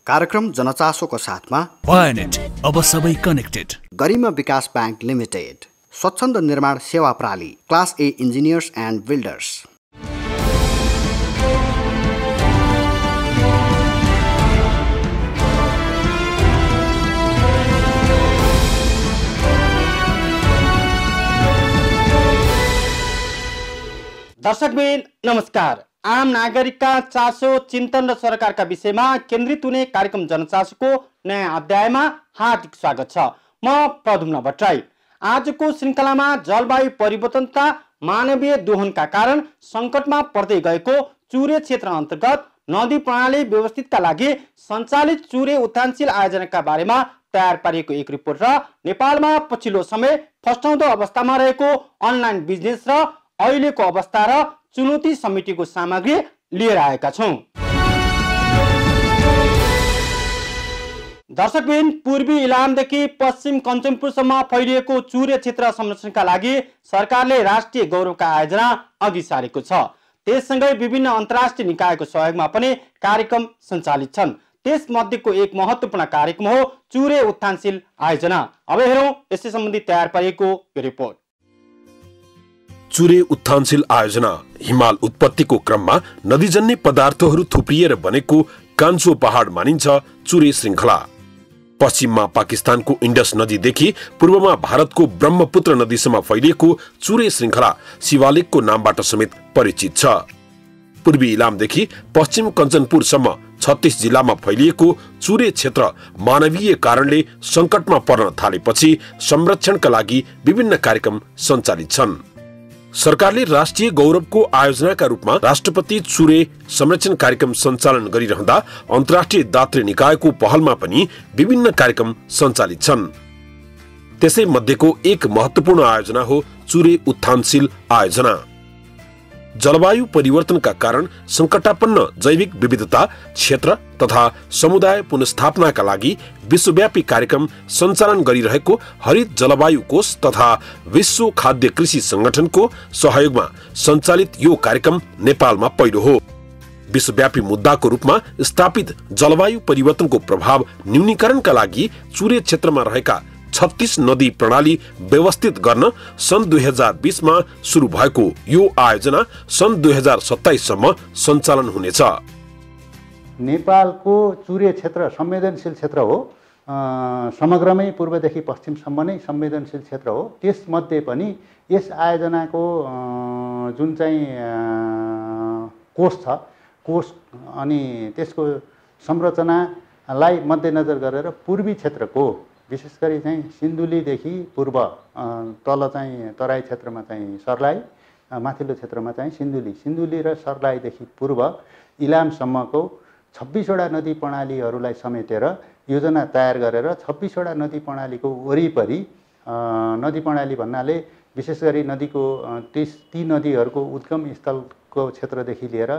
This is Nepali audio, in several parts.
कार्यक्रम जनचासोको साथमा वायानेट, अब सबै कनेक्टेड। गरिमा विकास बैंक लिमिटेड, स्वच्छन्द निर्माण सेवा प्रणाली, class A engineers and builders. दर्शकबिन नमस्कार। आम नागरिकका चासो, चिन्तन र सरकारका विषयमा केन्द्रित हुने कार्यक्रम जनचासोको नयाँ अध्यायमा हार्दिक स्वागत छ। म प्रद्युम्न भट्टराई। आजको श्रृङ्खलामा जलवायु परिवर्तन तथा मानवीय दोहनका कारण सङ्कटमा पर्दै गएको चुरे क्षेत्र अन्तर्गत नदी प्रणाली व्यवस्थितका लागि सञ्चालित चुरे उत्थानशील आयोजनाका बारेमा तयार पारिएको एक रिपोर्ट र नेपालमा पछिल्लो समय फस्टाउँदो अवस्थामा रहेको अनलाइन बिजनेस र अहिलेको अवस्था र चुनौती समितिको सामग्री लिएर आएका छौं। दर्शकबिन, पूर्वी इलामदेखि पश्चिम कञ्चनपुरसम्म फैलिएको चुरे क्षेत्र संरक्षणका लागि सरकारले राष्ट्रिय गौरवका आयोजना अघि सारेको छ। त्यससँगै विभिन्न अन्तर्राष्ट्रिय निकायको सहयोगमा पनि कार्यक्रम सञ्चालित छन्। त्यसमध्येको एक महत्त्वपूर्ण कार्यक्रम हो चुरे उत्थानशील आयोजना। अब हेरौँ यसै सम्बन्धी तयार पारिएको यो रिपोर्ट। चुरे उत्थानशील आयोजना हिमाल उत्पत्तिको क्रममा नदीजन्य पदार्थहरू थुप्रिएर बनेको कान्छो पहाड मानिन्छ चुरे श्रृङ्खला। पश्चिममा पाकिस्तानको इन्डस नदीदेखि पूर्वमा भारतको ब्रह्मपुत्र नदीसम्म फैलिएको चुरे श्रृङ्खला शिवालिकको नामबाट समेत परिचित छ। पूर्वी इलामदेखि पश्चिम कञ्चनपुरसम्म 36 जिल्लामा फैलिएको चुरे क्षेत्र मानवीय कारणले सङ्कटमा पर्न थालेपछि संरक्षणका लागि विभिन्न कार्यक्रम सञ्चालित छन्। सरकारले राष्ट्रिय गौरवको आयोजनाका रूपमा राष्ट्रपति चुरे संरक्षण कार्यक्रम सञ्चालन गरिरहँदा अन्तर्राष्ट्रिय दात्री निकायको पहलमा पनि विभिन्न कार्यक्रम सञ्चालित छन्। त्यसै मध्येको एक महत्त्वपूर्ण आयोजना हो चुरे उत्थानशील आयोजना। जलवायु परिवर्तनका कारण सङ्कटापन्न जैविक विविधता क्षेत्र तथा समुदाय पुनर्स्थापनाका लागि विश्वव्यापी कार्यक्रम सञ्चालन गरिरहेको हरित जलवायु कोष तथा विश्व खाद्य कृषि संगठनको सहयोगमा सञ्चालित यो कार्यक्रम नेपालमा पहिलो हो। विश्वव्यापी मुद्दाको रूपमा स्थापित जलवायु परिवर्तनको प्रभाव न्यूनीकरणका लागि चुरे क्षेत्रमा रहेका 36 नदी प्रणाली व्यवस्थित गर्न सन् 2020 मा सुरु भएको यो आयोजना सन् 2027 सम्म सञ्चालन हुनेछ। नेपालको चुरे क्षेत्र संवेदनशील क्षेत्र हो। समग्रमै पूर्वदेखि पश्चिमसम्म नै संवेदनशील क्षेत्र हो। त्यसमध्ये पनि यस आयोजनाको जुन चाहिँ कोष छ, कोष अनि त्यसको संरचनालाई मध्यनजर गरेर पूर्वी क्षेत्रको विशेष गरी चाहिँ सिन्धुलीदेखि पूर्व तल चाहिँ तराई क्षेत्रमा चाहिँ सर्लाही, माथिल्लो क्षेत्रमा चाहिँ सिन्धुली र सर्लाहीदेखि पूर्व इलामसम्मको 26 वटा नदी प्रणालीहरूलाई समेटेर योजना तयार गरेर 26 वटा नदी प्रणालीको वरिपरि, नदी प्रणाली भन्नाले विशेष गरी नदीको ती नदीहरूको उद्गम स्थलको क्षेत्रदेखि लिएर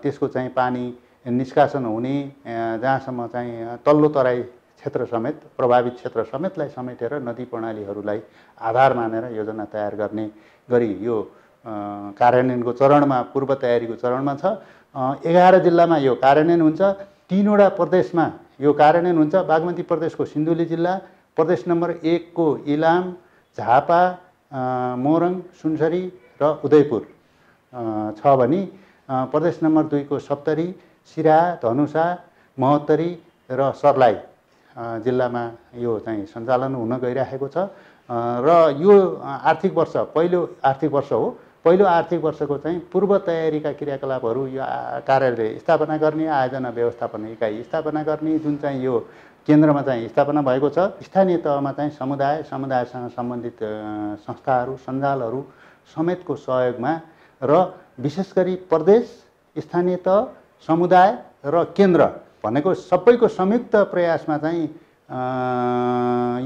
त्यसको चाहिँ पानी निष्कासन हुने जहाँसम्म चाहिँ तल्लो तराई क्षेत्र समेत, प्रभावित क्षेत्र समेतलाई समेटेर नदी प्रणालीहरूलाई आधार मानेर योजना तयार गर्ने गरी यो कार्यान्वयनको चरणमा, पूर्व तयारीको चरणमा छ। 11 जिल्लामा यो कार्यान्वयन हुन्छ। 3 वटा प्रदेशमा यो कार्यान्वयन हुन्छ। बागमती प्रदेशको सिन्धुली जिल्ला, प्रदेश नम्बर 1 को इलाम, झापा, मोरङ, सुनसरी र उदयपुर छ भने प्रदेश नम्बर 2 को सप्तरी, सिराहा, धनुषा, महोत्तरी र सर्लाही जिल्लामा यो चाहिँ सञ्चालन हुन गइरहेको छ। र यो आर्थिक वर्ष पहिलो आर्थिक वर्ष हो। पहिलो आर्थिक वर्षको चाहिँ पूर्व तयारीका क्रियाकलापहरू यो कार्यालय स्थापना गर्ने, आयोजना व्यवस्थापन इकाइ स्थापना गर्ने, जुन चाहिँ यो केन्द्रमा चाहिँ स्थापना भएको छ। स्थानीय तहमा चाहिँ समुदायसँग सम्बन्धित संस्थाहरू, सञ्जालहरू समेतको सहयोगमा र विशेष गरी प्रदेश, स्थानीय तह, समुदाय र केन्द्र भनेको सबैको संयुक्त प्रयासमा चाहिँ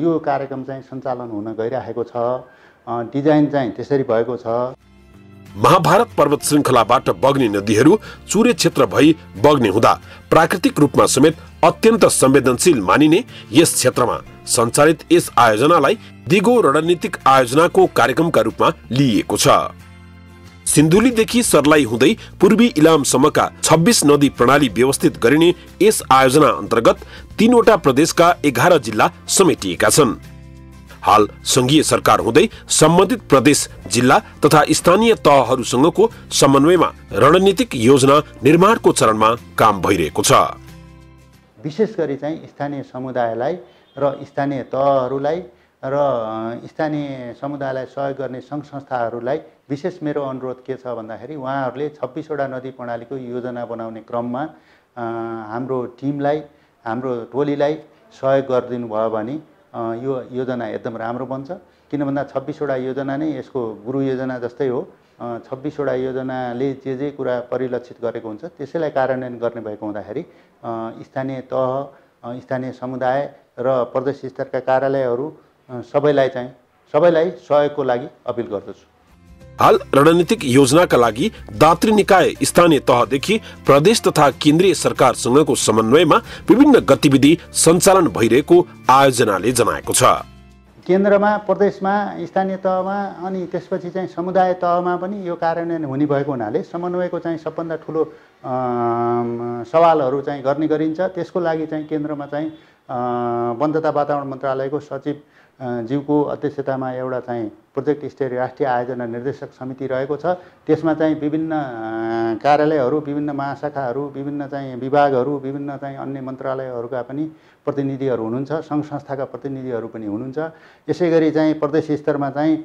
यो कार्यक्रम चाहिँ सञ्चालन हुन गइरहेको छ। डिजाइन चाहिँ त्यसरी भएको छ। महाभारत पर्वत श्रृङ्खलाबाट बग्ने नदीहरू चुरे क्षेत्र भई बग्ने हुँदा प्राकृतिक रूपमा समेत अत्यन्त संवेदनशील मानिने यस क्षेत्रमा सञ्चालित यस आयोजनालाई दिगो रणनीतिक आयोजनाको कार्यक्रमका रूपमा लिइएको छ। सिन्धुलीदेखि सर्लाही हुँदै पूर्वी इलामसम्मका 26 नदी प्रणाली व्यवस्थित गरिने यस आयोजना अन्तर्गत 3 वटा प्रदेशका 11 जिल्ला समेटिएका छन्। हाल संघीय सरकार हुँदै सम्बन्धित प्रदेश, जिल्ला तथा स्थानीय तहहरूसँगको समन्वयमा रणनीतिक योजना निर्माणको चरणमा काम भइरहेको छ। विशेष गरी चाहिँ स्थानीय समुदायलाई र स्थानीय तहहरूलाई र स्थानीय समुदायलाई सहयोग गर्ने सङ्घ संस्थाहरूलाई विशेष मेरो अनुरोध के छ भन्दाखेरि उहाँहरूले 26 वटा नदी प्रणालीको योजना बनाउने क्रममा हाम्रो टिमलाई, हाम्रो टोलीलाई सहयोग गरिदिनु भयो भने यो योजना एकदम राम्रो बन्छ। किन भन्दा 26 वटा योजना नै यसको गुरु योजना जस्तै हो। 26 वटा योजनाले जे कुरा परिलक्षित गरेको हुन्छ त्यसैलाई कार्यान्वयन गर्ने भएको हुँदाखेरि स्थानीय तह, स्थानीय समुदाय र प्रदेश स्तरका कार्यालयहरू सबैलाई सहयोगको लागि अपिल गर्दछु। हाल रणनीतिक योजनाका लागि दात्री निकाय स्थानीय तहदेखि प्रदेश तथा केन्द्रीय सरकारसँगको समन्वयमा विभिन्न गतिविधि सञ्चालन भइरहेको आयोजनाले जनाएको छ। केन्द्रमा, प्रदेशमा, स्थानीय तहमा अनि त्यसपछि चाहिँ समुदाय तहमा पनि यो कार्यान्वयन हुने भएको हुनाले समन्वयको चाहिँ सबभन्दा ठुलो सवालहरू चाहिँ गर्ने गरिन्छ। त्यसको लागि चाहिँ केन्द्रमा चाहिँ वन तथा वातावरण मन्त्रालयको सचिव ज्यूको अध्यक्षतामा एउटा चाहिँ प्रोजेक्ट स्तरीय राष्ट्रिय आयोजना निर्देशक समिति रहेको छ। त्यसमा चाहिँ विभिन्न कार्यालयहरू, विभिन्न महाशाखाहरू, विभिन्न चाहिँ विभागहरू, विभिन्न चाहिँ अन्य मन्त्रालयहरूका पनि प्रतिनिधिहरू हुनुहुन्छ, सङ्घ संस्थाका प्रतिनिधिहरू पनि हुनुहुन्छ। यसै गरी चाहिँ प्रदेश स्तरमा चाहिँ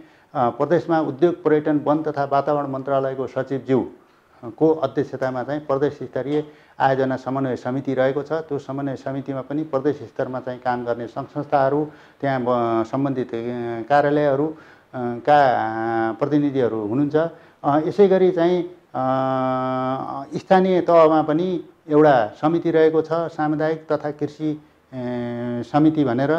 प्रदेशमा उद्योग, पर्यटन, वन तथा वातावरण मन्त्रालयको सचिव ज्यूको अध्यक्षतामा चाहिँ प्रदेश स्तरीय आयोजना समन्वय समिति रहेको छ। त्यो समन्वय समितिमा पनि प्रदेश स्तरमा चाहिँ काम गर्ने सङ्घ संस्थाहरू, त्यहाँ सम्बन्धित कार्यालयहरू का प्रतिनिधिहरू हुनुहुन्छ। यसै गरी चाहिँ स्थानीय तहमा पनि एउटा समिति रहेको छ, सामुदायिक तथा कृषि समिति भनेर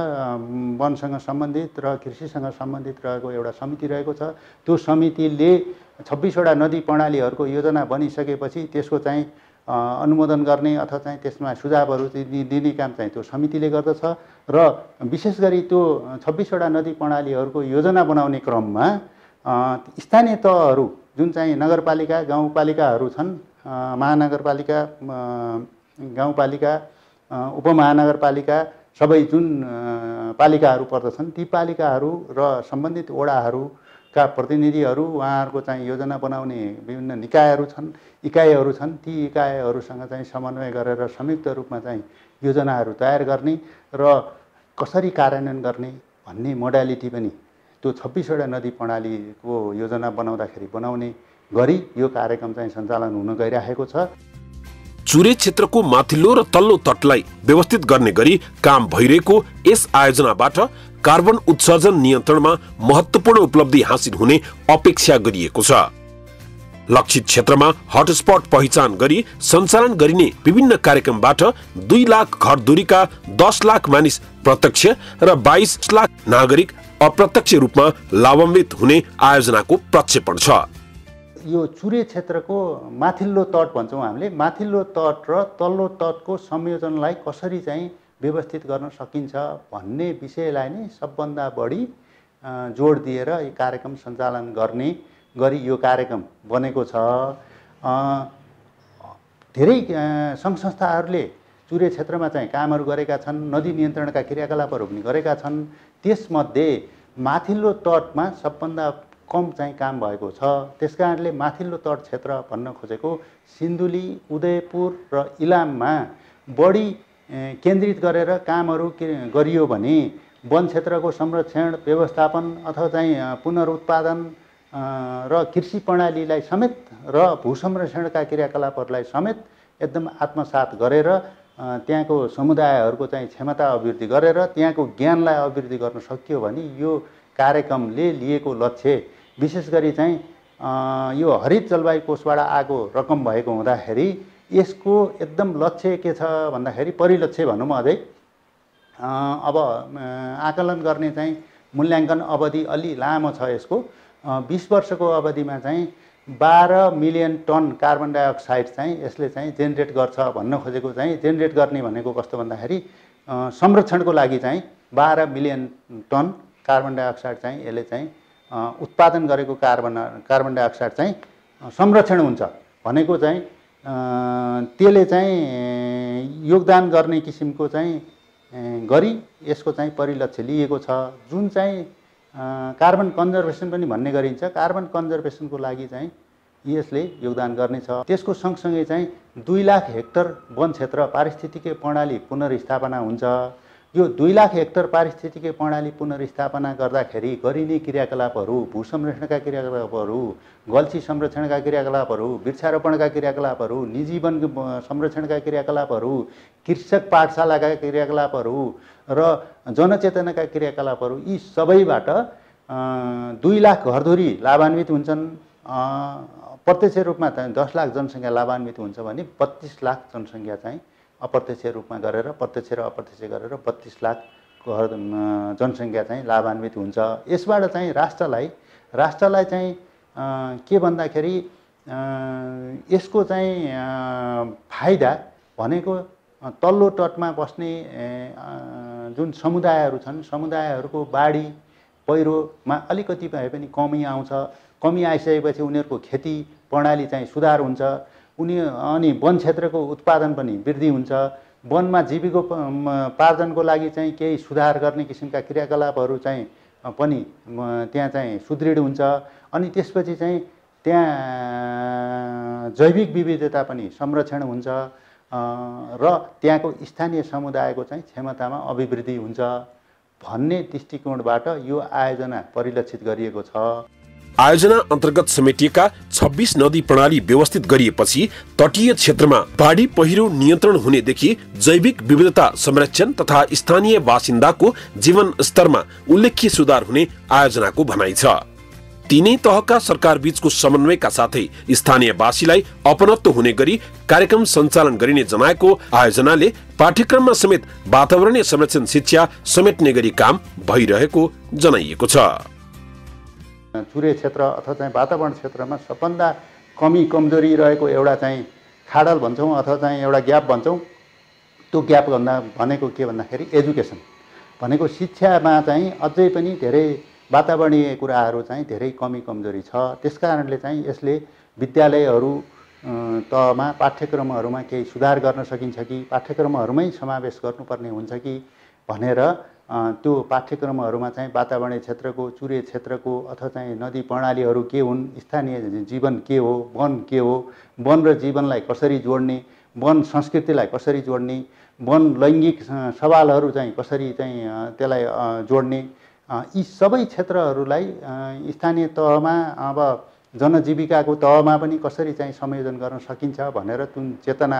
वनसँग सम्बन्धित र कृषिसँग सम्बन्धित रहेको एउटा समिति रहेको छ। त्यो समितिले 26 वटा नदी प्रणालीहरूको योजना बनिसकेपछि त्यसको चाहिँ अनुमोदन गर्ने अथवा चाहिँ त्यसमा सुझावहरू दिने काम चाहिँ त्यो समितिले गर्दछ। र विशेष गरी त्यो 26 वटा नदी प्रणालीहरूको योजना बनाउने क्रममा स्थानीय तहहरू जुन चाहिँ नगरपालिका, गाउँपालिकाहरू छन्, महानगरपालिका, गाउँपालिका, उपमहानगरपालिका, सबै जुन पालिकाहरू पर्दछन् ती पालिकाहरू र सम्बन्धित वडाहरूका प्रतिनिधिहरू, उहाँहरूको चाहिँ योजना बनाउने विभिन्न निकायहरू छन्, इकाइहरू छन्, ती इकाइहरूसँग चाहिँ समन्वय गरेर संयुक्त रूपमा चाहिँ योजनाहरू तयार गर्ने र कसरी कार्यान्वयन गर्ने भन्ने मोडालिटी पनि त्यो 26 वटा नदी प्रणालीको योजना बनाउने गरी यो कार्यक्रम चाहिँ सञ्चालन हुन गइरहेको छ। चुरे क्षेत्रको माथिल्लो र तल्लो तटलाई व्यवस्थित गर्ने गरी काम भइरहेको यस आयोजनाबाट कार्बन उत्सर्जन नियन्त्रणमा महत्त्वपूर्ण उपलब्धि हासिल हुने अपेक्षा गरिएको छ। लक्षित क्षेत्रमा हटस्पट पहिचान गरी सञ्चालन गरिने विभिन्न कार्यक्रमबाट 2 लाख घर दूरीका 10 लाख मानिस प्रत्यक्ष र 22 लाख नागरिक अप्रत्यक्ष रूपमा लाभान्वित हुने आयोजनाको प्रक्षेपण छ। यो चुरे क्षेत्रको माथिल्लो तट भन्छौँ हामीले, माथिल्लो तट र तल्लो तटको संयोजनलाई कसरी चाहिँ व्यवस्थित गर्न सकिन्छ भन्ने विषयलाई नै सबभन्दा बढी जोड दिएर यो कार्यक्रम सञ्चालन गर्ने गरी यो कार्यक्रम बनेको छ। धेरै सङ्घ संस्थाहरूले चुरे क्षेत्रमा चाहिँ कामहरू गरेका छन्, नदी नियन्त्रणका क्रियाकलापहरू पनि गरेका छन्। त्यसमध्ये माथिल्लो तटमा सबभन्दा कम चाहिँ काम भएको छ। त्यसकारणले माथिल्लो तट क्षेत्र भन्न खोजेको सिन्धुली, उदयपुर र इलाममा बढी केन्द्रित गरेर कामहरू गरियो भने वन क्षेत्रको संरक्षण, व्यवस्थापन अथवा चाहिँ पुनरुत्पादन र कृषि प्रणालीलाई समेत र भू संरक्षणका क्रियाकलापहरूलाई समेत एकदम आत्मसात गरेर त्यहाँको समुदायहरूको चाहिँ क्षमता अभिवृद्धि गरेर त्यहाँको ज्ञानलाई अभिवृद्धि गर्न सकियो भने यो कार्यक्रमले लिएको लक्ष्य विशेष गरी चाहिँ यो हरित जलवायु कोषबाट आएको रकम भएको हुँदाखेरि यसको एकदम लक्ष्य के छ भन्दाखेरि परिलक्ष्य भनौँ अझै अब आकलन गर्ने चाहिँ मूल्याङ्कन अवधि अलि लामो छ। यसको 20 वर्षको अवधिमा चाहिँ 12 मिलियन टन कार्बन डाइअक्साइड चाहिँ यसले चाहिँ जेनेरेट गर्छ भन्न खोजेको चाहिँ जेनेरेट गर्ने भनेको कस्तो भन्दाखेरि संरक्षणको लागि चाहिँ 12 मिलियन टन कार्बन डाइअक्साइड चाहिँ यसले चाहिँ उत्पादन गरेको कार्बन डाइअक्साइड चाहिँ संरक्षण हुन्छ भनेको चाहिँ त्यसले चाहिँ योगदान गर्ने किसिमको चाहिँ गरी यसको चाहिँ परिलक्ष्य लिएको छ। जुन चाहिँ कार्बन कन्जर्भेसन पनि भन्ने गरिन्छ, कार्बन कन्जर्भेसनको लागि चाहिँ यसले योगदान गर्नेछ। त्यसको सँगसँगै चाहिँ 2 लाख हेक्टर वन क्षेत्र पारिस्थितिकीय प्रणाली पुनर्स्थापना हुन्छ। यो 2 लाख हेक्टर पारिस्थितिकीय प्रणाली पुनर्स्थापना गर्दाखेरि गरिने क्रियाकलापहरू, भू संरक्षणका क्रियाकलापहरू, गल्छी संरक्षणका क्रियाकलापहरू, वृक्षारोपणका क्रियाकलापहरू, निजी वन संरक्षणका क्रियाकलापहरू, कृषक पाठशालाका क्रियाकलापहरू र जनचेतनाका क्रियाकलापहरू, यी सबैबाट 2 लाख घरधुरी लाभान्वित हुन्छन्। प्रत्यक्ष रूपमा 10 लाख जनसङ्ख्या लाभान्वित हुन्छ भने 32 लाख जनसङ्ख्या चाहिँ अप्रत्यक्ष रूपमा गरेर, प्रत्यक्ष र अप्रत्यक्ष गरेर 32 लाख जनसङ्ख्या चाहिँ लाभान्वित हुन्छ। यसबाट चाहिँ राष्ट्रलाई चाहिँ के भन्दाखेरि यसको चाहिँ फाइदा भनेको तल्लो तटमा बस्ने जुन समुदायहरू छन्, समुदायहरूको बाढी पहिरोमा अलिकति भए पनि कमी आउँछ। कमी आइसकेपछि उनीहरूको खेती प्रणाली चाहिँ सुधार हुन्छ। अनि वन क्षेत्रको उत्पादन पनि वृद्धि हुन्छ। वनमा जीविकोपार्जनको लागि चाहिँ केही सुधार गर्ने किसिमका क्रियाकलापहरू चाहिँ पनि त्यहाँ चाहिँ सुदृढ हुन्छ। अनि त्यसपछि चाहिँ त्यहाँ जैविक विविधता पनि संरक्षण हुन्छ र त्यहाँको स्थानीय समुदायको चाहिँ क्षमतामा अभिवृद्धि हुन्छ भन्ने दृष्टिकोणबाट यो आयोजना परिलक्षित गरिएको छ। आयोजना अन्तर्गत समेटिएका 26 नदी प्रणाली व्यवस्थित गरिएपछि तटीय क्षेत्रमा बाढी पहिरो नियन्त्रण हुनेदेखि जैविक विविधता संरक्षण तथा स्थानीय बासिन्दाको जीवन स्तरमा उल्लेख्य सुधार हुने आयोजनाको भनाइ छ। तीनै तहका सरकार बीचको समन्वयका साथै स्थानीयवासीलाई अपनत्व हुने गरी कार्यक्रम सञ्चालन गरिने जनाएको आयोजनाले पाठ्यक्रममा समेत वातावरणीय संरक्षण शिक्षा समेट्ने गरी काम भइरहेको जनाइएको छ। चुरे क्षेत्र अथवा चाहिँ वातावरण क्षेत्रमा सबभन्दा कमी कमजोरी रहेको एउटा चाहिँ खाडल भन्छौँ अथवा चाहिँ एउटा ग्याप भन्छौँ। त्यो ग्याप भनेको के भन्दाखेरि एजुकेसन भनेको शिक्षामा चाहिँ अझै पनि धेरै वातावरणीय कुराहरू चाहिँ धेरै कमी कमजोरी छ। त्यसकारणले चाहिँ यसले विद्यालयहरू तहमा पाठ्यक्रमहरूमा केही सुधार गर्न सकिन्छ कि पाठ्यक्रमहरूमै समावेश गर्नुपर्ने हुन्छ कि भनेर त्यो पाठ्यक्रमहरूमा चाहिँ वातावरणीय क्षेत्रको, चुरे क्षेत्रको अथवा चाहिँ नदी प्रणालीहरू के हुन्, स्थानीय जीवन के हो, वन के हो, वन र जीवनलाई कसरी जोड्ने, वन संस्कृतिलाई कसरी जोड्ने, वन लैङ्गिक सवालहरू चाहिँ कसरी चाहिँ त्यसलाई जोड्ने, यी सबै क्षेत्रहरूलाई स्थानीय तहमा अब जनजीविकाको तहमा पनि कसरी चाहिँ संयोजन गर्न सकिन्छ भनेर जुन चेतना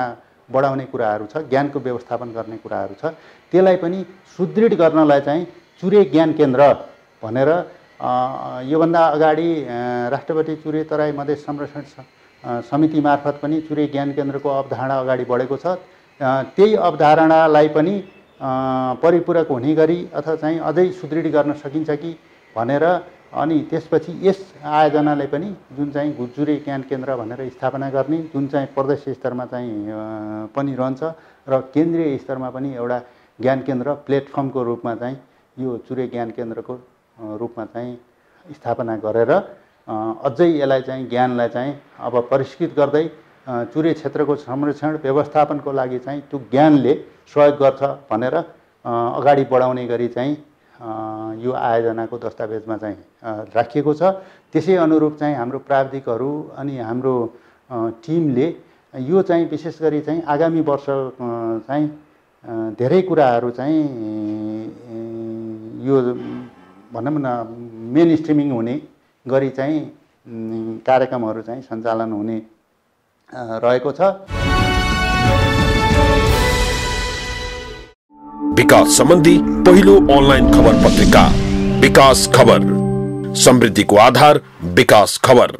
बढाउने कुराहरू छ, ज्ञानको व्यवस्थापन गर्ने कुराहरू छ, त्यसलाई पनि सुदृढ गर्नलाई चाहिँ चुरे ज्ञान केन्द्र भनेर योभन्दा अगाडि राष्ट्रपति चुरे तराई मधेस संरक्षण समिति मार्फत पनि चुरे ज्ञान केन्द्रको अवधारणा अगाडि बढेको छ। त्यही अवधारणालाई पनि परिपूरक हुने गरी अथवा चाहिँ अझै सुदृढ गर्न सकिन्छ कि भनेर अनि त्यसपछि यस आयोजनाले पनि जुन चाहिँ चुरे ज्ञान केन्द्र भनेर स्थापना गर्ने, जुन चाहिँ प्रदेश स्तरमा चाहिँ पनि रहन्छ र केन्द्रीय स्तरमा पनि एउटा ज्ञान केन्द्र प्लेटफर्मको रूपमा चाहिँ यो चुरे ज्ञान केन्द्रको रूपमा चाहिँ स्थापना गरेर अझै यसलाई चाहिँ ज्ञानलाई चाहिँ अब परिष्कृत गर्दै चुरे क्षेत्रको संरक्षण व्यवस्थापनको लागि चाहिँ त्यो ज्ञानले सहयोग गर्छ भनेर अगाडि बढाउने गरी चाहिँ यो आयोजनाको दस्तावेजमा चाहिँ राखिएको छ। त्यसै अनुरूप चाहिँ हाम्रो प्राविधिकहरू अनि हाम्रो टिमले यो चाहिँ विशेष गरी चाहिँ आगामी वर्ष चाहिँ धेरै कुराहरू चाहिँ यो भनौँ न मेन स्ट्रिमिङ हुने गरी चाहिँ कार्यक्रमहरू चाहिँ सञ्चालन हुने रहेको छ। विकास सम्बन्धी पहिलो अनलाइन खबर पत्रिका विकास खबर, समृद्धिको आधार विकास खबर।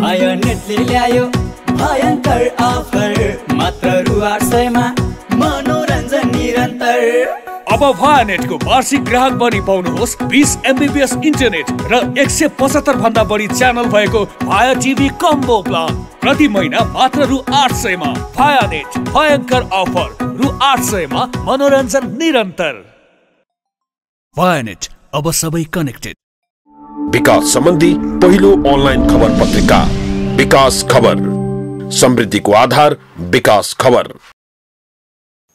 भायानेटले ल्यायो भयंकर अफर, मात्र रु 800 मा मनोरञ्जन निरन्तर। अब भायानेटको वार्षिक ग्राहक बनी पाउनुहोस् 20 MBPS इन्टरनेट र 175 भन्दा बढी च्यानल भएको भाया टिभी कम्बो प्लान प्रति महिना मात्र रु 800 मा। भायानेट भयंकर अफर, रु 800 मा मनोरञ्जन निरन्तर। भायानेट, अब सबै कनेक्टेड। विकास सम्बन्धी पहिलो अनलाइन खबर पत्रिका विकास खबर, समृद्धिको आधार विकास खबर।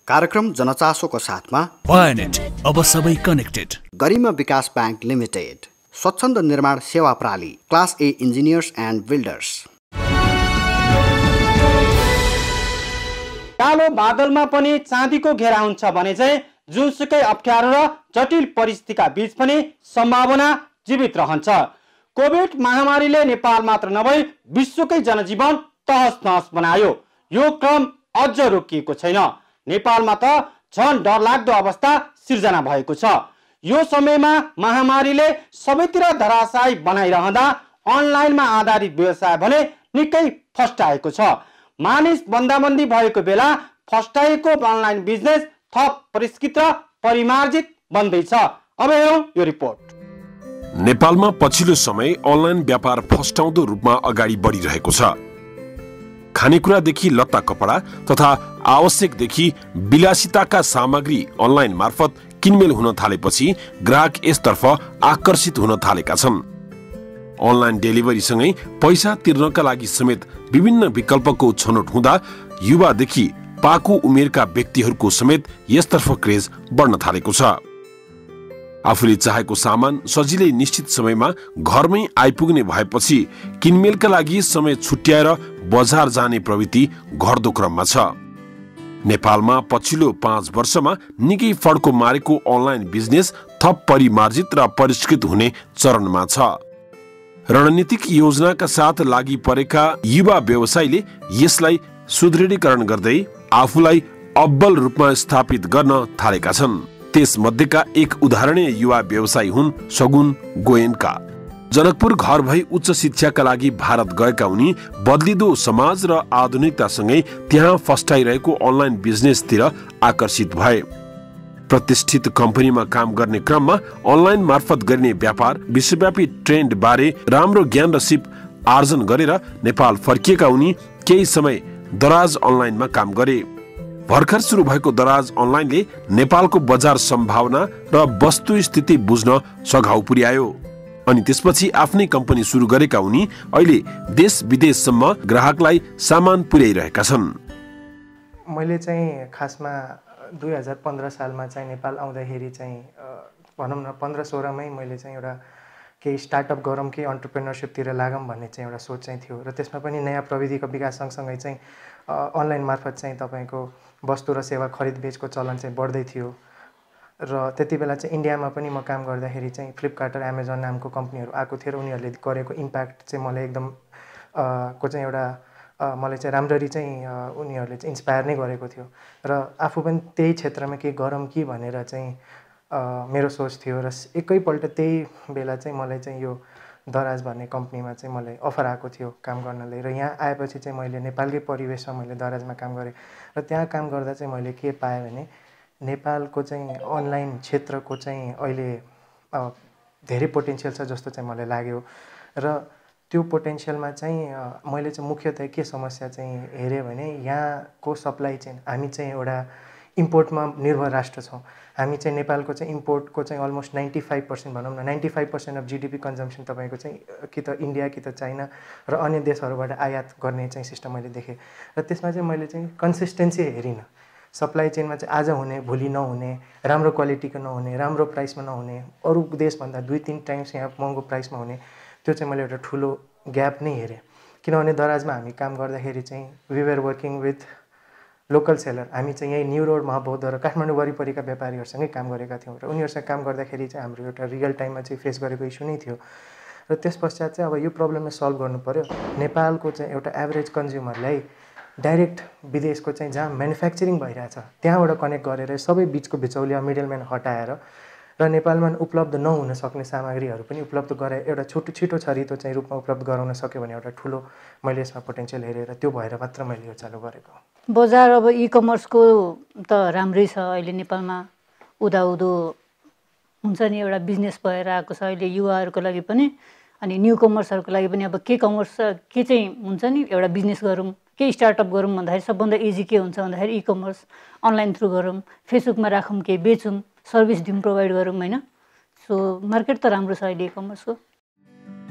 कार्यक्रम जनचासोको साथमा वायानेट, अब सबै कनेक्टेड। गरिमा विकास बैंक लिमिटेड, स्वच्छन्द निर्माण सेवा प्रणाली, class A engineers and builders. कालो बादलमा पनि चाँदीको घेरा हुन्छ भने चाहिँ जुनसुकै अप्ठ्यारो र जटिल परिस्थितिका बीच पनि सम्भावना जीवित रहन्छ। कोभिड महामारीले नेपाल मात्र नभई विश्वकै जनजीवन तहस नहस बनायो। यो क्रम अझ रोकिएको छैन। नेपालमा त झन् डरलाग्दो अवस्था सिर्जना भएको छ। यो समयमा महामारीले सबैतिर धराशायी बनाइरहँदा अनलाइनमा आधारित व्यवसाय भने निकै फस्टाएको छ। मानिस बन्दाबन्दी भएको बेला फस्टाएको अनलाइन बिजनेस थप परिष्कृत र परिमार्जित बन्दैछ। अब हेरौँ यो रिपोर्ट। नेपालमा पछिल्लो समय अनलाइन व्यापार फस्टाउँदो रूपमा अगाडि बढिरहेको छ। खानेकुरादेखि लत्ता कपडा तथा आवश्यकदेखि विलासिताका सामग्री अनलाइन मार्फत किनमेल हुन थालेपछि ग्राहक यसतर्फ आकर्षित हुन थालेका छन्। अनलाइन डेलिभरीसँगै पैसा तिर्नका लागि समेत विभिन्न विकल्पको छनौट हुँदा युवादेखि पाको उमेरका व्यक्तिहरूको समेत यसतर्फ क्रेज बढ्न थालेको छ। आफूले चाहेको सामान सजिलै निश्चित समयमा घरमै आइपुग्ने भएपछि किनमेलका लागि समय छुट्याएर बजार जाने प्रवृत्ति घट्दो क्रममा छ। नेपालमा पछिल्लो 5 वर्षमा निकै फड्को मारेको अनलाइन बिजनेस थप परिमार्जित र परिष्कृत हुने चरणमा छ। रणनीतिक योजनाका साथ लागि परेका युवा व्यवसायीले यसलाई सुदृढीकरण गर्दै आफूलाई अब्बल रूपमा स्थापित गर्न थालेका छन्। त्यस मध्येका एक उदाहरणीय युवा व्यवसायी हुन् सगुन गोयनका। जनकपुर घर भई उच्च शिक्षाका लागि भारत गएका उनी बदलिदो समाज र आधुनिकतासँगै त्यहाँ फस्टाइरहेको अनलाइन बिजनेसतिर आकर्षित भए। प्रतिष्ठित कम्पनीमा काम गर्ने क्रममा अनलाइन मार्फत गरिने व्यापार विश्वव्यापी ट्रेन्ड बारे राम्रो ज्ञान र सिप आर्जन गरेर नेपाल फर्किएका उनी केही समय दराज अनलाइनमा काम गरे। भर्खर सुरु भएको दराज अनलाइनले नेपालको बजार सम्भावना र वस्तुस्थिति बुझ्न सघाउ पुर्यायो। अनि त्यसपछि आफ्नै कम्पनी सुरु गरेका उनी अहिले देश विदेशसम्म ग्राहकलाई सामान पुर्याइरहेका छन्। मैले चाहिँ खासमा 2015 सालमा चाहिँ नेपाल आउँदाखेरि चाहिँ भनौँ न 15-16 मै मैले चाहिँ एउटा केही स्टार्टअप गरौँ, केही अन्टरप्रेनरसिपतिर लागौँ भन्ने चाहिँ एउटा सोच चाहिँ थियो। र त्यसमा पनि नयाँ प्रविधिको विकास सँगसँगै चाहिँ अनलाइन मार्फत चाहिँ तपाईँको वस्तु र सेवा खरिद बेचको चलन चाहिँ बढ्दै थियो। र त्यति बेला चाहिँ इन्डियामा पनि म काम गर्दाखेरि चाहिँ फ्लिपकार्ट र एमाजोन नामको कम्पनीहरू आएको थियो र उनीहरूले गरेको इम्प्याक्ट चाहिँ मलाई एकदम को चाहिँ एउटा मलाई चाहिँ राम्ररी चाहिँ उनीहरूले चाहिँ इन्सपायर नै गरेको थियो। र आफू पनि त्यही क्षेत्रमा केही गरौँ कि भनेर चाहिँ मेरो सोच थियो। र एकैपल्ट त्यही बेला चाहिँ मलाई चाहिँ यो दराज भन्ने कम्पनीमा चाहिँ मलाई अफर आएको थियो काम गर्नलाई। र यहाँ आएपछि चाहिँ मैले नेपालकै परिवेशमा मैले दराजमा काम गरेँ। र त्यहाँ काम गर्दा चाहिँ मैले के पाएँ भने नेपालको चाहिँ अनलाइन क्षेत्रको चाहिँ अहिले धेरै पोटेन्सियल छ जस्तो चाहिँ मलाई लाग्यो। र त्यो पोटेन्सियलमा चाहिँ मैले चाहिँ मुख्यतः के समस्या चाहिँ हेरेँ भने यहाँको सप्लाई चेन, हामी चाहिँ एउटा इम्पोर्टमा निर्भर राष्ट्र छौँ। हामी चाहिँ नेपालको चाहिँ इम्पोर्टको चाहिँ अलमोस्ट 95% भनौँ न 95% अफ जिडिपी कन्जम्सन तपाईँको चाहिँ कि त इन्डिया कि त चाइना र अन्य देशहरूबाट आयात गर्ने चाहिँ सिस्टम मैले देखेँ। र त्यसमा चाहिँ मैले चाहिँ कन्सिस्टेन्सी हेरिनँ। सप्लाई चेनमा चाहिँ आज हुने भोलि नहुने, राम्रो क्वालिटीको नहुने, राम्रो प्राइसमा नहुने, अरू देशभन्दा 2-3 टाइम्स यहाँ महँगो प्राइसमा हुने, त्यो चाहिँ मैले एउटा ठुलो ग्याप नै हेरेँ। किनभने दराजमा हामी काम गर्दाखेरि चाहिँ we were working with local seller. हामी चाहिँ यहीँ न्यू रोड, महाबौद्ध र काठमाडौँ वरिपरिका व्यापारीहरूसँगै काम गरेका थियौँ। र उनीहरूसँग काम गर्दाखेरि चाहिँ हाम्रो एउटा रियल टाइममा चाहिँ फेस गरेको इस्यु नै थियो। र त्यस पश्चात चाहिँ अब यो प्रब्लमलाई सल्भ गर्नु पऱ्यो। नेपालको चाहिँ एउटा एभरेज कन्ज्युमरलाई डाइरेक्ट विदेशको चाहिँ जहाँ म्यानुफ्याक्चरिङ भइरहेछ त्यहाँबाट कनेक्ट गरेर सबै बिचको बिचौलिया मिडलम्यान हटाएर र नेपालमा उपलब्ध नहुन सक्ने सामग्रीहरू पनि उपलब्ध गराए एउटा छिटो छरितो चाहिँ रूपमा उपलब्ध गराउन सक्यो भने एउटा ठुलो मैले यसमा पोटेन्सियल हेरेर त्यो भएर मात्र मैले यो चालु गरेको। बजार अब इ कमर्सको त राम्रै छ अहिले नेपालमा, उदाउदो हुन्छ नि, एउटा बिजनेस भएर आएको छ अहिले युवाहरूको लागि पनि। अनि न्यू कमर्सहरूको लागि पनि अब के कमर्स के चाहिँ हुन्छ नि, एउटा बिजनेस गरौँ, के स्टार्टअप गरौँ भन्दाखेरि सबभन्दा इजी के हुन्छ भन्दाखेरि इ कमर्स अनलाइन थ्रु गरौँ, फेसबुकमा राखौँ, केही बेचौँ, सर्भिस दिउँ, प्रोभाइड गरौँ होइन। सो मार्केट त राम्रो छ अहिले इ कमर्सको।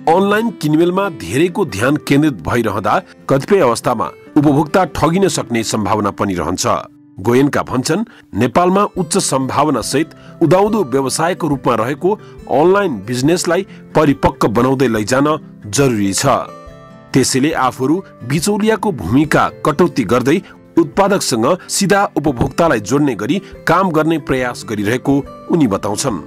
अनलाइन किनमेलमा धेरैको ध्यान केन्द्रित भइरहँदा कतिपय अवस्थामा उपभोक्ता ठगिन सक्ने सम्भावना पनि रहन्छ। गोयनका भन्छन् नेपालमा उच्च सम्भावना सहित उदाउँदो व्यवसायको रूपमा रहेको अनलाइन बिजनेसलाई परिपक्व बनाउँदै लैजान जरुरी छ। त्यसैले आफूहरू बिचौलियाको भूमिका कटौती गर्दै उत्पादकसँग सीधा उपभोक्तालाई जोड्ने गरी काम गर्ने प्रयास गरिरहेको उनी बताउँछन्।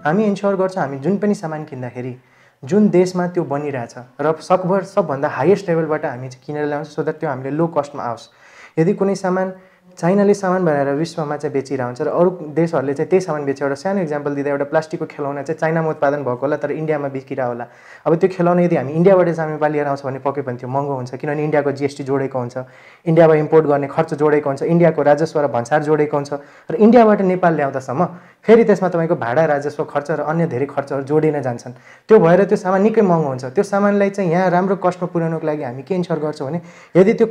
हामी इन्स्योर गर्छौँ हामी जुन पनि सामान किन्दाखेरि जुन देशमा त्यो बनिरहेछ र सबभन्दा हाइएस्ट लेभलबाट हामी चाहिँ किनेर ल्याउँछौँ सो द्याट त्यो हामीले लो कस्टमा आओस्। यदि कुनै सामान चाइनाले सामान बनाएर विश्वमा चाहिँ बेचिरहेको हुन्छ र अरू देशहरूले चाहिँ त्यही सामान बेच्छ, एउटा सानो इक्जाम्पल दिँदा एउटा प्लास्टिकको खेलौना चाहिँ चाइनामा उत्पादन भएको होला तर इन्डियामा बिकिरहेको होला। अब त्यो खेलौना यदि हामी इन्डियाबाट चाहिँ नेपाल लिएर आउँछ भने पक्कै पनि त्यो महँगो हुन्छ, किनभने इन्डियाको जिएसटी जोडेको हुन्छ, इन्डियाबाट इम्पोर्ट गर्ने खर्च जोडेको हुन्छ, इन्डियाको राजस्व र भन्सार जोडेको हुन्छ र इन्डियाबाट नेपाल ल्याउँदासम्म फेरि त्यसमा तपाईँको भाडा राजस्व खर्च र अन्य धेरै खर्चहरू जोडिन जान्छन्। त्यो भएर त्यो सामान निकै महँगो हुन्छ। त्यो सामानलाई चाहिँ यहाँ राम्रो कस्टमा पुर्याउनको लागि हामी के इन्स्योर गर्छौँ भने यदि त्यो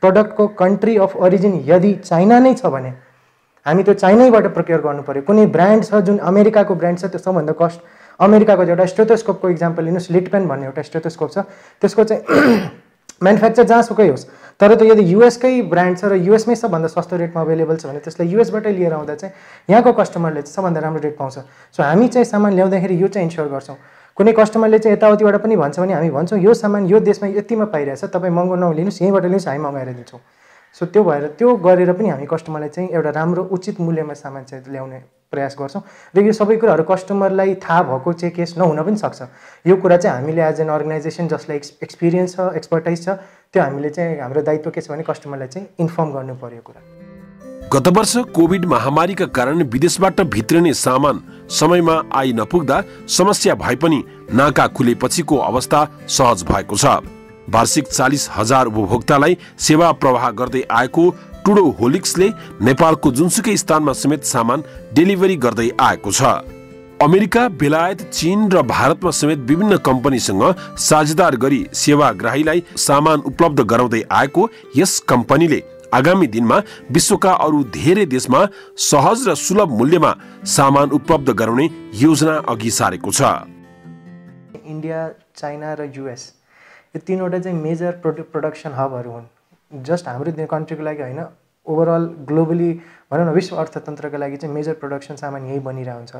प्रडक्टको कन्ट्री अफ ओरिजिन यदि चाइना नै छ भने हामी त्यो चाइनैबाट प्रोक्योर गर्नु पर्यो। कुनै ब्रान्ड छ जुन अमेरिकाको ब्रान्ड छ त्यो सबभन्दा कस्ट अमेरिकाको एउटा स्टेथोस्कोपको इक्जाम्पल लिनुहोस्, लिटपेन भन्ने एउटा स्टेथोस्कोप छ, त्यसको चाहिँ म्यानुफ्याक्चर जहाँसुकै होस् तर त्यो यदि युएसकै ब्रान्ड छ र युएसमै सबभन्दा सस्तो रेटमा अभाइलेबल छ भने त्यसलाई युएसबाटै लिएर आउँदा चाहिँ यहाँको कस्टमरले चाहिँ सबभन्दा राम्रो रेट पाउँछ। सो हामी चाहिँ सामान ल्याउँदाखेरि यो चाहिँ इन्स्योर गर्छौँ। कुनै कस्टमरले चाहिँ यताउतिबाट पनि भन्छ भने हामी भन्छौँ यो सामान यो देशमा यतिमा पाइरहेछ, तपाईँ महँगो नलिनुहोस्, यहीँबाट लिनुहोस्, हामी मगाएर दिन्छौँ। सो त्यो भएर त्यो गरेर पनि हामी कस्टमरलाई चाहिँ एउटा राम्रो उचित मूल्यमा सामान चाहिँ ल्याउने प्रयास गर्छौँ र यो सबै कुराहरू कस्टमरलाई थाहा भएको चाहिँ केस नहुन पनि सक्छ। यो कुरा चाहिँ हामीले एज एन अर्गनाइजेसन जसलाई एक्सपिरियन्स छ, एक्सपर्टाइज छ, त्यो हामीले चाहिँ हाम्रो दायित्व के छ भने कस्टमरलाई चाहिँ इन्फर्म गर्नु पर्यो कुरा। गत वर्ष कोभिड महामारीका कारण विदेशबाट भित्रिने सामान समयमा आई नपुग्दा समस्या भए पनि नाका खुलेपछिको अवस्था सहज भएको छ। वार्षिक 40,000 उपभोक्तालाई सेवा प्रवाह गर्दै आएको टुडो होलिक्सले नेपालको जुनसुकै स्थानमा समेत सामान डेलिभरी गर्दै आएको छ। अमेरिका, बेलायत, चीन र भारतमा समेत विभिन्न कम्पनीसँग साझेदार गरी सेवाग्राहीलाई सामान उपलब्ध गराउँदै आएको यस कम्पनीले आगामी दिनमा विश्वका अरू धेरै देशमा सहज र सुलभ मूल्यमा सामान उपलब्ध गराउने योजना अघि सारेको छ। इन्डिया, चाइना र युएस यो तीनवटा चाहिँ मेजर प्रोडक्सन हबहरू हुन्। जस्ट हाम्रो कन्ट्रीको लागि होइन, ओभरअल ग्लोबली भनौँ न विश्व अर्थतन्त्रको लागि चाहिँ मेजर प्रोडक्सन सामान यही बनिरहेको हुन्छ।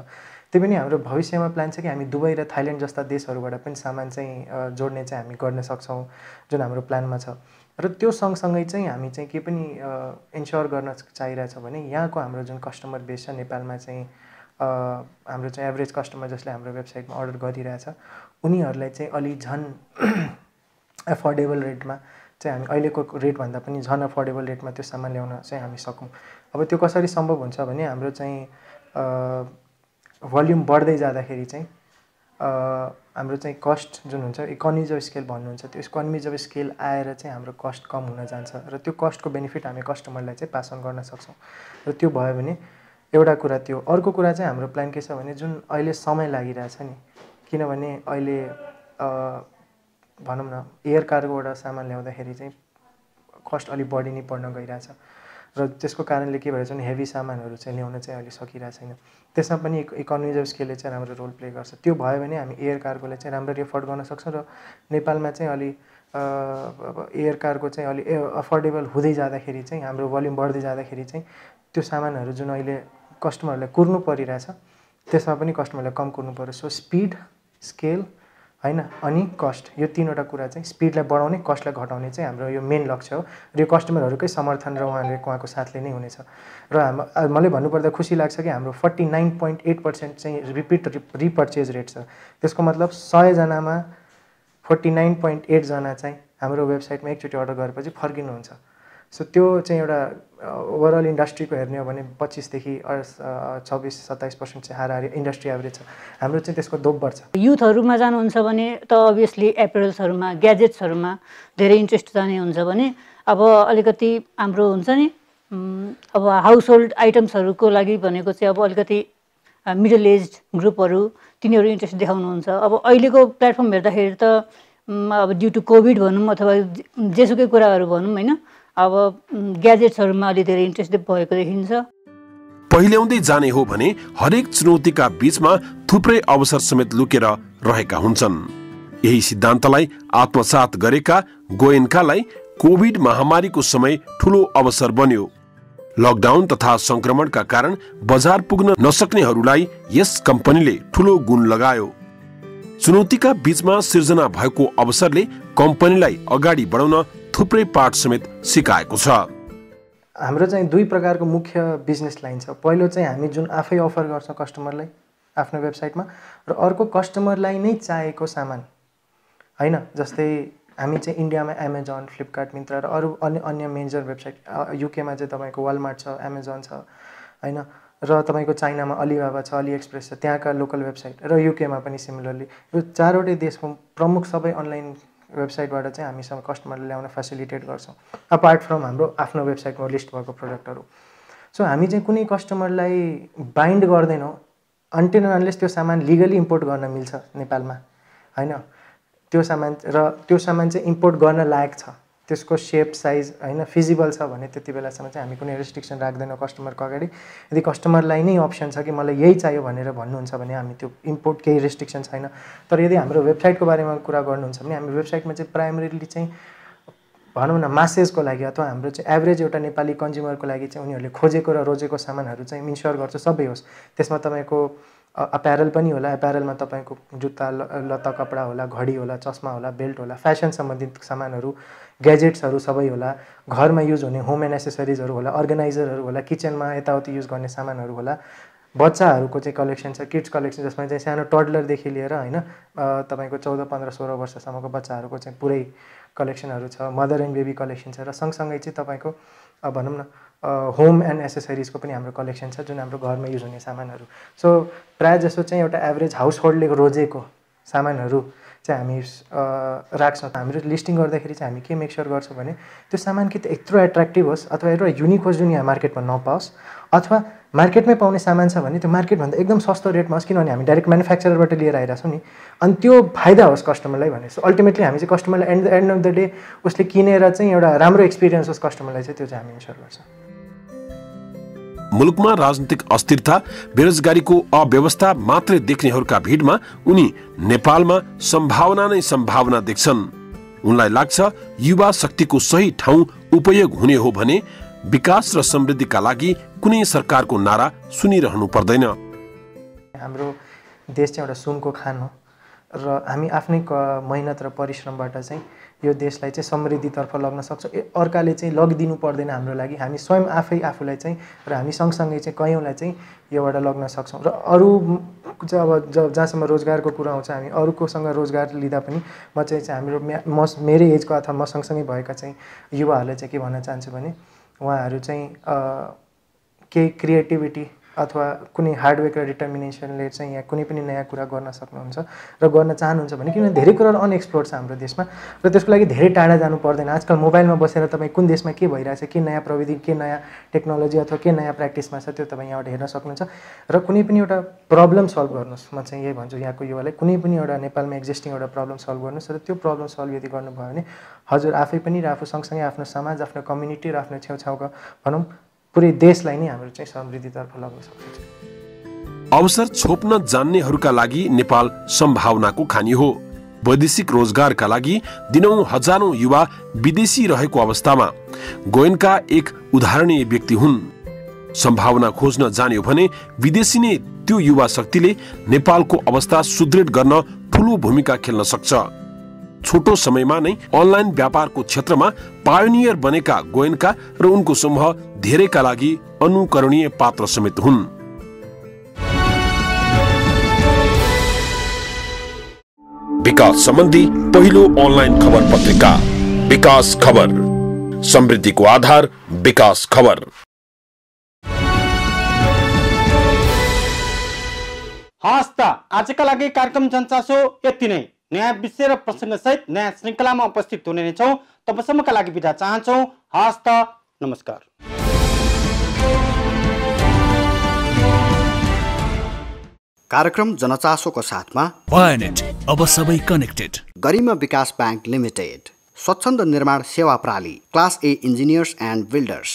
त्यही पनि हाम्रो भविष्यमा प्लान छ कि हामी दुबई र थाइल्यान्ड जस्ता देशहरूबाट पनि सामान चाहिँ जोड्ने चाहिँ हामी गर्न सक्छौँ, जुन हाम्रो प्लानमा छ। र त्यो सँगसँगै चाहिँ हामी चाहिँ के पनि इन्स्योर गर्न चाहिरहेछ भने यहाँको हाम्रो जुन कस्टमर बेस छ नेपालमा चाहिँ हाम्रो चाहिँ एभरेज कस्टमर जसले हाम्रो वेबसाइटमा अर्डर गरिरहेछ उनीहरूलाई चाहिँ अलि झन् एफोर्डेबल रेटमा चाहिँ हामी अहिलेको रेटभन्दा पनि झन् अफोर्डेबल रेटमा त्यो सामान ल्याउन चाहिँ हामी सकौँ। अब त्यो कसरी सम्भव हुन्छ भने हाम्रो चाहिँ भोल्युम बढ्दै जाँदाखेरि चाहिँ हाम्रो चाहिँ कस्ट जुन हुन्छ इकोनोमिज अफ स्केल भन्नुहुन्छ, त्यो इकोनोमिज अफ स्केल आएर चाहिँ हाम्रो कस्ट कम हुन जान्छ र त्यो कस्टको बेनिफिट हामी कस्टमरलाई चाहिँ पास अन गर्न सक्छौँ। र त्यो भयो भने एउटा कुरा त्यो। अर्को कुरा चाहिँ हाम्रो प्लान के छ भने जुन अहिले समय लागिरहेछ नि, किनभने अहिले भनौँ न एयर कार्गोबाट सामान ल्याउँदाखेरि चाहिँ कस्ट अलिक बढी नै पर्न गइरहेछ र त्यसको कारणले के भएछ भने हेभी सामानहरू चाहिँ ल्याउन चाहिँ अहिले सकिरहेको छैन। त्यसमा पनि इकोनोमिज अफ स्केलले चाहिँ राम्रो रोल प्ले गर्छ। त्यो भयो भने हामी एयर कार्गोलाई चाहिँ राम्ररी एफोर्ड गर्न सक्छौँ र नेपालमा चाहिँ अलि एयर कार्गो चाहिँ अलि अफोर्डेबल हुँदै जाँदाखेरि चाहिँ हाम्रो भोल्युम बढ्दै जाँदाखेरि चाहिँ त्यो सामानहरू जुन अहिले कस्टमरलाई कुर्नु परिरहेछ त्यसमा पनि कस्टमरलाई कम कुर्नु पर्यो। सो स्पिड, स्केल होइन अनि कस्ट, यो तीनवटा कुरा चाहिँ स्पिडलाई बढाउने, कस्टलाई घटाउने चाहिँ हाम्रो यो मेन लक्ष्य हो र यो कस्टमरहरूकै समर्थन र उहाँको साथले नै हुनेछ। र मलाई भन्नुपर्दा खुसी लाग्छ कि हाम्रो 49.8% चाहिँ रिपर्चेज रेट छ। त्यसको मतलब 100 जनामा 49.8 जना चाहिँ हाम्रो वेबसाइटमा एकचोटि अर्डर गरेपछि फर्किनुहुन्छ। सो त्यो चाहिँ एउटा ओभरअल इन्डस्ट्रीको हेर्ने हो भने 25 देखि 26-27% चाहिँ हाराहारी इन्डस्ट्री एभरेज छ। हाम्रो चाहिँ त्यसको दोब्बर छ। युथहरूमा जानुहुन्छ भने त अभियसली एपरल्सहरूमा, ग्याजेट्सहरूमा धेरै इन्ट्रेस्ट जाने हुन्छ भने अब अलिकति हाम्रो हुन्छ नि अब हाउस होल्ड आइटम्सहरूको लागि भनेको चाहिँ अब अलिकति मिडल एज ग्रुपहरू तिनीहरू इन्ट्रेस्ट देखाउनुहुन्छ। अब अहिलेको प्लेटफर्म हेर्दाखेरि त अब ड्यु टु कोभिड भनौँ अथवा जेसुकै कुराहरू भनौँ होइन, अब ग्याजेट्सहरूमा अलि धेरै इन्ट्रेस्ट भएको देखिन्छ। पहिल्याउँदै जाने हो भने हरेक चुनौतीका बीचमा थुप्रै अवसर समेत लुकेर रहेका हुन्छन्। यही सिद्धान्तलाई आत्मसात गरेका गोयन्कालाई कोभिड महामारीको समय ठूलो अवसर बन्यो। लकडाउन तथा संक्रमणका कारण बजार पुग्न नसक्नेहरूलाई यस कम्पनीले ठूलो गुण लगायो। चुनौतीका बीचमा सिर्जना भएको अवसरले कम्पनीलाई अगाडि बढाउन थुप्रै पाठ समेत सिकाएको छ। हाम्रो चाहिँ दुई प्रकारको मुख्य बिजनेस लाइन छ। पहिलो चाहिँ हामी जुन आफै अफर गर्छौँ कस्टमरलाई आफ्नो वेबसाइटमा, र अर्को कस्टमरलाई नै चाहिएको सामान हैन। जस्तै हामी चाहिँ इन्डियामा एमाजोन, फ्लिपकार्ट, मिन्त्रा र अरू अन्य मेजर वेबसाइट, युकेमा चाहिँ तपाईँको वालमार्ट छ, एमाजोन छ हैन, र तपाईँको चाइनामा अलिबाबा छ, अली एक्सप्रेस छ, त्यहाँका लोकल वेबसाइट, र युकेमा पनि सिमिलरली। यो चारवटै देशको प्रमुख सबै अनलाइन वेबसाइटबाट चाहिँ हामीसँग कस्टमरले ल्याउन फेसिलिटेट गर्छौँ, अपार्ट फ्रम हाम्रो आफ्नो वेबसाइटमा लिस्ट भएको प्रोडक्टहरू। सो हामी चाहिँ कुनै कस्टमरलाई बाइन्ड गर्दैनौँ अन्टिल अनलेस त्यो सामान लिगली इम्पोर्ट गर्न मिल्छ नेपालमा हैन। त्यो सामान चाहिँ इम्पोर्ट गर्न लायक छ, त्यसको सेप साइज हैन फिजिबल छ भने त्यति बेलासम्म चाहिँ हामी कुनै रेस्ट्रिक्सन राख्दैनौँ कस्टमरको अगाडि। यदि कस्टमरलाई नै अप्सन छ कि मलाई यही चाहियो भनेर भन्नुहुन्छ भने हामी त्यो इम्पोर्ट केही रेस्ट्रिक्सन छैन। तर यदि हाम्रो वेबसाइटको बारेमा कुरा गर्नुहुन्छ भने हामी वेबसाइटमा चाहिँ प्राइमरीली चाहिँ भनौँ न मासेसको लागि अथवा हाम्रो चाहिँ एभरेज एउटा नेपाली कन्ज्युमरको लागि चाहिँ उनीहरूले खोजेको र रोजेको सामानहरू चाहिँ इन्स्योर गर्छ सबै होस्। त्यसमा तपाईँको अप्यारल पनि होला, एप्यारलमा तपाईँको जुत्ता, लत्ता, कपडा होला, घडी होला, चस्मा होला, बेल्ट होला, फ्यासन सम्बन्धित सामानहरू, ग्याजेट्सहरू सबै होला, घरमा युज हुने होम एन्ड एसेसरिजहरू होला, अर्गनाइजरहरू होला, किचनमा यताउति युज गर्ने सामानहरू होला, बच्चाहरूको चाहिँ कलेक्सन छ, किड्स कलेक्सन, जसमा चाहिँ सानो टडलरदेखि लिएर हैन तपाईँको 14, 15, 16 वर्षसम्मको बच्चाहरूको चाहिँ पुरै कलेक्सनहरू छ, मदर एन्ड बेबी कलेक्सन छ, र सँगसँगै चाहिँ तपाईँको भनौँ न होम एन्ड एसेसरिजको पनि हाम्रो कलेक्सन छ जुन हाम्रो घरमा युज हुने सामानहरू। सो प्रायः जसो चाहिँ एउटा एभरेज हाउस होल्डले रोजेको सामानहरू चाहिँ हामी राख्छौँ। हाम्रो लिस्टिङ गर्दाखेरि चाहिँ हामी के मेक स्योर गर्छौँ भने त्यो सामान कि त यत्रो एट्र्याक्टिभ होस् अथवा एउटा युनिक होस् जुन यहाँ मार्केटमा नपाओस्, अथवा मार्केटमै पाउने सामान छ भने त्यो मार्केटभन्दा एकदम सस्तो रेटमा होस्, किनभने हामी डाइरेक्ट म्यानुफ्याक्चररबाट लिएर आइरहेको छौँ नि, अनि त्यो फाइदा होस् कस्टमरलाई भने। सो अल्टिमेटली हामी चाहिँ कस्टमरलाई एन्ड अफ द डे उसले किनेर चाहिँ एउटा राम्रो एक्सपिरियन्स होस् कस्टमरलाई चाहिँ, त्यो चाहिँ हामी इन्स्योर गर्छौँ। मुलुकमा राजनीतिक अस्थिरता, बेरोजगारीको अव्यवस्था मात्रै देख्नेहरूका भिडमा उनी नेपालमा सम्भावना नै सम्भावना देख्छन्। उनलाई लाग्छ युवा शक्तिको सही ठाउँ उपयोग हुने हो भने विकास र समृद्धिका लागि कुनै सरकारको नारा सुनिरहनु पर्दैन। हाम्रो देश चाहिँ एउटा सुनको खान हो र हामी आफ्नै मेहनत र परिश्रमबाट चाहिँ यो देशलाई चाहिँ समृद्धितर्फ लग्न सक्छौँ। अर्काले चाहिँ लगिदिनु पर्दैन हाम्रो लागि, हामी स्वयं आफूलाई चाहिँ, र हामी सँगसँगै चाहिँ कयौँलाई चाहिँ योबाट लग्न सक्छौँ। र अरू चाहिँ अब जहाँसम्म रोजगारको कुरा आउँछ, हामी अरूकोसँग रोजगार लिँदा पनि म चाहिँ मेरै एजको अथवा म सँगसँगै भएका चाहिँ युवाहरूलाई चाहिँ के भन्न चाहन्छु भने उहाँहरू चाहिँ केही क्रिएटिभिटी अथवा कुनै हार्डवर्क र डिटर्मिनेसनले चाहिँ यहाँ कुनै पनि नयाँ कुरा गर्न सक्नुहुन्छ र गर्न चाहनुहुन्छ भने, किनभने धेरै कुराहरू अनएक्सप्लोर्ड छ हाम्रो देशमा र त्यसको लागि धेरै टाढा जानु पर्दैन। आजकल मोबाइलमा बसेर तपाईँ कुन देशमा के भइरहेछ, के नयाँ प्रविधि, के नयाँ टेक्नोलोजी अथवा के नयाँ प्र्याक्टिसमा छ त्यो तपाईँ यहाँबाट हेर्न सक्नुहुन्छ। र कुनै पनि एउटा प्रब्लम सल्भ गर्नुहोस्, म चाहिँ यही भन्छु यहाँको युवालाई, कुनै पनि एउटा नेपालमा एक्जिस्टिङ एउटा प्रब्लम सल्भ गर्नुहोस् र त्यो प्रब्लम सल्भ यदि गर्नुभयो भने हजुर आफै पनि र आफू सँगसँगै आफ्नो समाज, आफ्नो कम्युनिटी र आफ्नो छेउछाउका भनौँ पुरै देशलाई नै हाम्रो चाहिँ समृद्धितर्फ लग्न सक्छ। अवसर छोप्न जान्नेहरूका लागि नेपाल सम्भावनाको खानी हो। वैदेशिक रोजगारका लागि दिनौं हजारौं युवा विदेशी रहेको अवस्थामा गोयन्का एक उदाहरणीय व्यक्ति हुन्। सम्भावना खोज्न जान्यो भने विदेशी नै त्यो युवा शक्तिले नेपालको अवस्था सुदृढ गर्न ठूलो भूमिका खेल्न सक्छ। छोटो समयमा नै अनलाइन व्यापारको क्षेत्रमा पायोनियर बनेका गोयन्का र उनको समूह धेरैका लागि अनुकरणीय पात्र समेत हुन्। विकास सम्बन्धी पहिलो अनलाइन खबर पत्रिका विकास खबर, समृद्धिको आधार विकास खबर। हस् त आजका लागि कार्यक्रम जनचासो यति नै। नयाँ विषय र प्रसङ्ग सहित नयाँ श्रृङ्खलामा उपस्थित हुने नै छौँ। तबसम्मका लागि बिदा चाहन्छौँ। हस् त नमस्कार। कार्यक्रम जनचासोको साथमा वायानेट, अब सबै कनेक्टेड। गरिमा विकास बैंक लिमिटेड, स्वच्छन्द निर्माण सेवा प्रणाली, class A engineers and builders.